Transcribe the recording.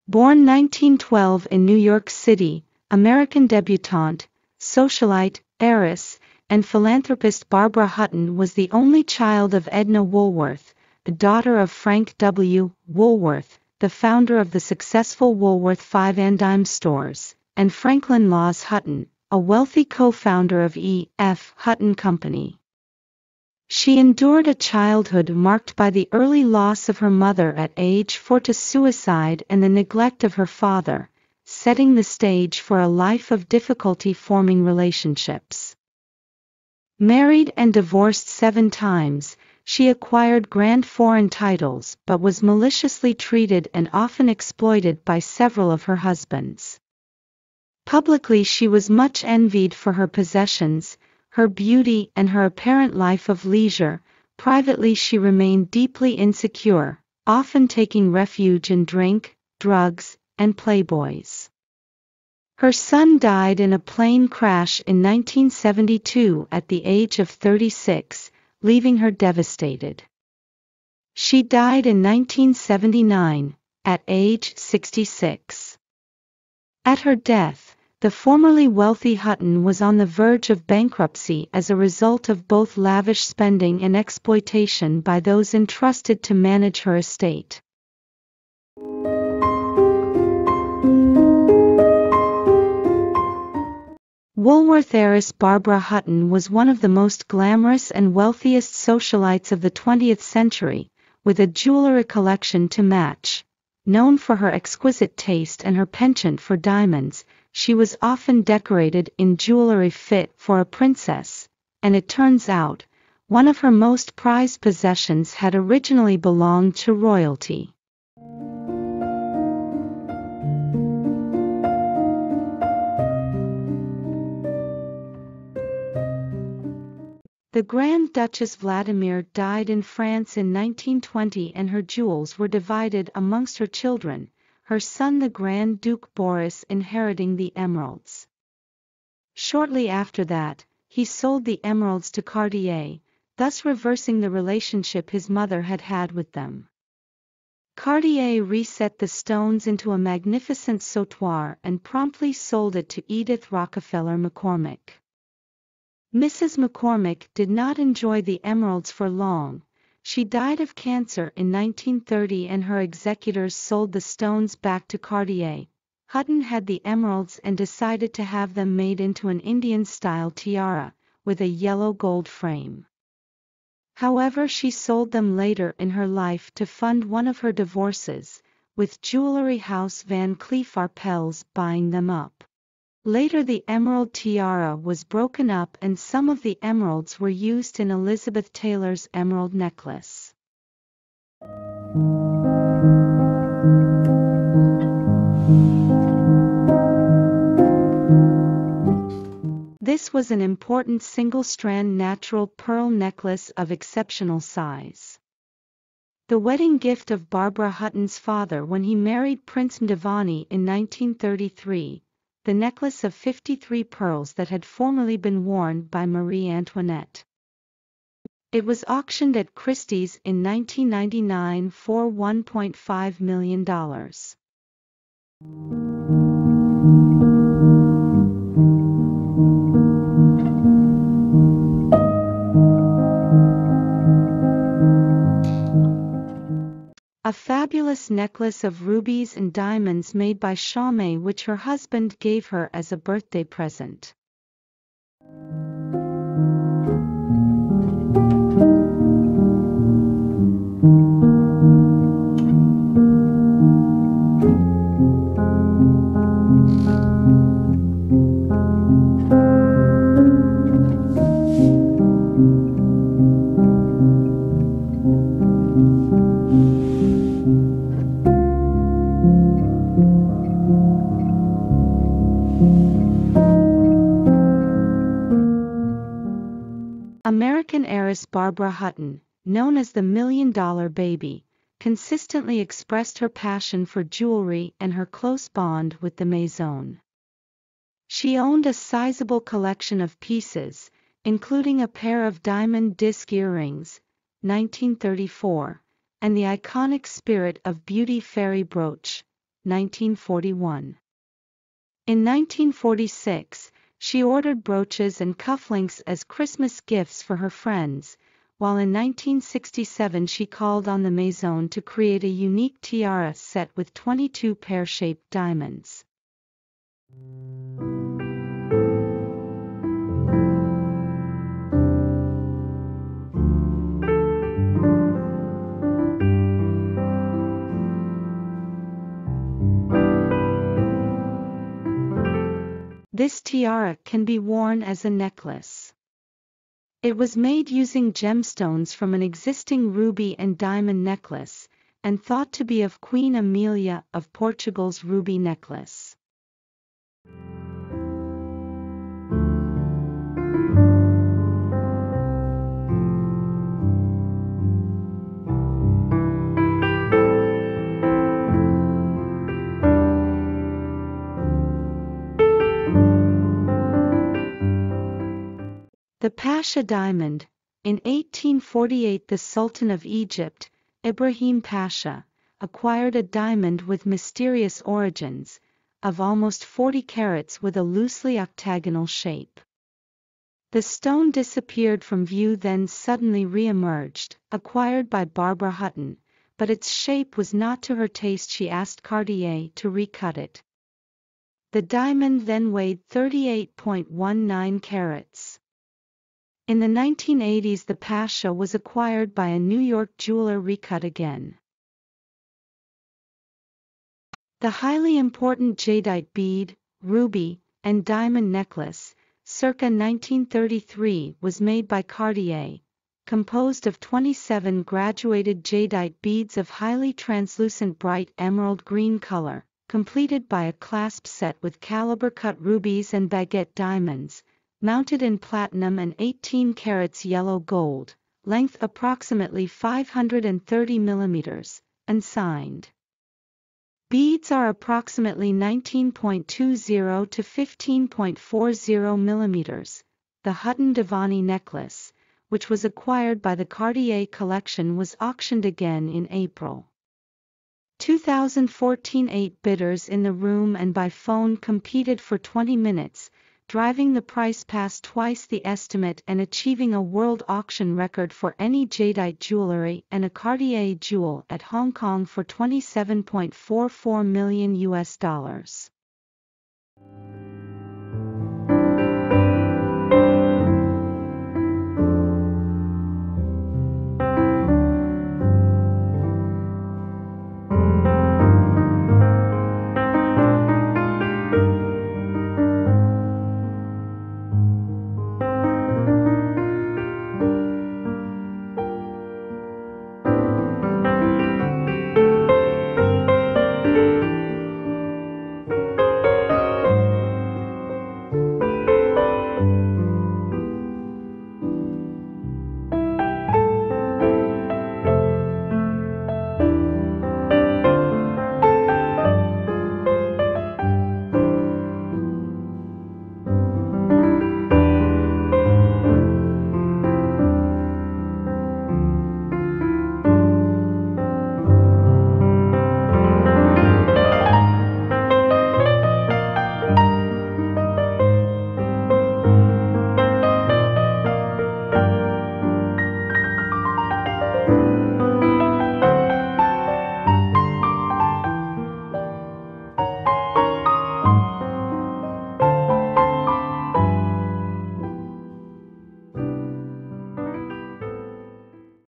Born 1912 in New York City, American debutante, socialite, heiress, and philanthropist Barbara Hutton was the only child of Edna Woolworth, the daughter of Frank W. Woolworth, the founder of the successful Woolworth 5-and-dime stores, and Franklin Laws Hutton, a wealthy co-founder of E.F. Hutton Company. She endured a childhood marked by the early loss of her mother at age 4 to suicide and the neglect of her father, setting the stage for a life of difficulty forming relationships. Married and divorced 7 times, she acquired grand foreign titles but was maliciously treated and often exploited by several of her husbands. Publicly she was much envied for her possessions, her beauty and her apparent life of leisure. Privately she remained deeply insecure, often taking refuge in drink, drugs, and playboys. Her son died in a plane crash in 1972 at the age of 36, leaving her devastated. She died in 1979, at age 66. At her death, the formerly wealthy Hutton was on the verge of bankruptcy as a result of both lavish spending and exploitation by those entrusted to manage her estate. Woolworth heiress Barbara Hutton was one of the most glamorous and wealthiest socialites of the 20th century, with a jewelry collection to match. Known for her exquisite taste and her penchant for diamonds, she was often decorated in jewelry fit for a princess, and it turns out, one of her most prized possessions had originally belonged to royalty. The Grand Duchess Vladimir died in France in 1920 and her jewels were divided amongst her children, her son the Grand Duke Boris inheriting the emeralds. Shortly after that, he sold the emeralds to Cartier, thus reversing the relationship his mother had had with them. Cartier reset the stones into a magnificent sautoir and promptly sold it to Edith Rockefeller McCormick. Mrs. McCormick did not enjoy the emeralds for long. She died of cancer in 1930 and her executors sold the stones back to Cartier. Hutton had the emeralds and decided to have them made into an Indian-style tiara, with a yellow gold frame. However, she sold them later in her life to fund one of her divorces, with jewelry house Van Cleef Arpels buying them up. Later the emerald tiara was broken up and some of the emeralds were used in Elizabeth Taylor's emerald necklace. This was an important single-strand natural pearl necklace of exceptional size. The wedding gift of Barbara Hutton's father when he married Prince Mdivani in 1933, the necklace of 53 pearls that had formerly been worn by Marie Antoinette. It was auctioned at Christie's in 1999 for $1.5 million. A fabulous necklace of rubies and diamonds made by Chaumet which her husband gave her as a birthday present. American heiress Barbara Hutton, known as the $1 Million Baby, consistently expressed her passion for jewelry and her close bond with the Maison. She owned a sizable collection of pieces, including a pair of diamond disc earrings, 1934, and the iconic Spirit of Beauty fairy brooch, 1941. In 1946, she ordered brooches and cufflinks as Christmas gifts for her friends, while in 1967 she called on the Maison to create a unique tiara set with 22 pear-shaped diamonds. This tiara can be worn as a necklace. It was made using gemstones from an existing ruby and diamond necklace, and thought to be of Queen Amelia of Portugal's ruby necklace. The Pasha Diamond. In 1848, the Sultan of Egypt, Ibrahim Pasha, acquired a diamond with mysterious origins, of almost 40 carats with a loosely octagonal shape. The stone disappeared from view, then suddenly re-emerged, acquired by Barbara Hutton, but its shape was not to her taste. She asked Cartier to recut it. The diamond then weighed 38.19 carats. In the 1980s, the Pasha was acquired by a New York jeweler, recut again. The highly important jadeite bead, ruby, and diamond necklace, circa 1933, was made by Cartier, composed of 27 graduated jadeite beads of highly translucent bright emerald green color, completed by a clasp set with caliber-cut rubies and baguette diamonds, mounted in platinum and 18 carats yellow gold, length approximately 530 millimeters, and signed. Beads are approximately 19.20 to 15.40 millimeters. The Hutton Divani necklace, which was acquired by the Cartier collection, was auctioned again in April 2014. 8 bidders in the room and by phone competed for 20 minutes, driving the price past twice the estimate and achieving a world auction record for any jadeite jewelry and a Cartier jewel at Hong Kong for $27.44 million.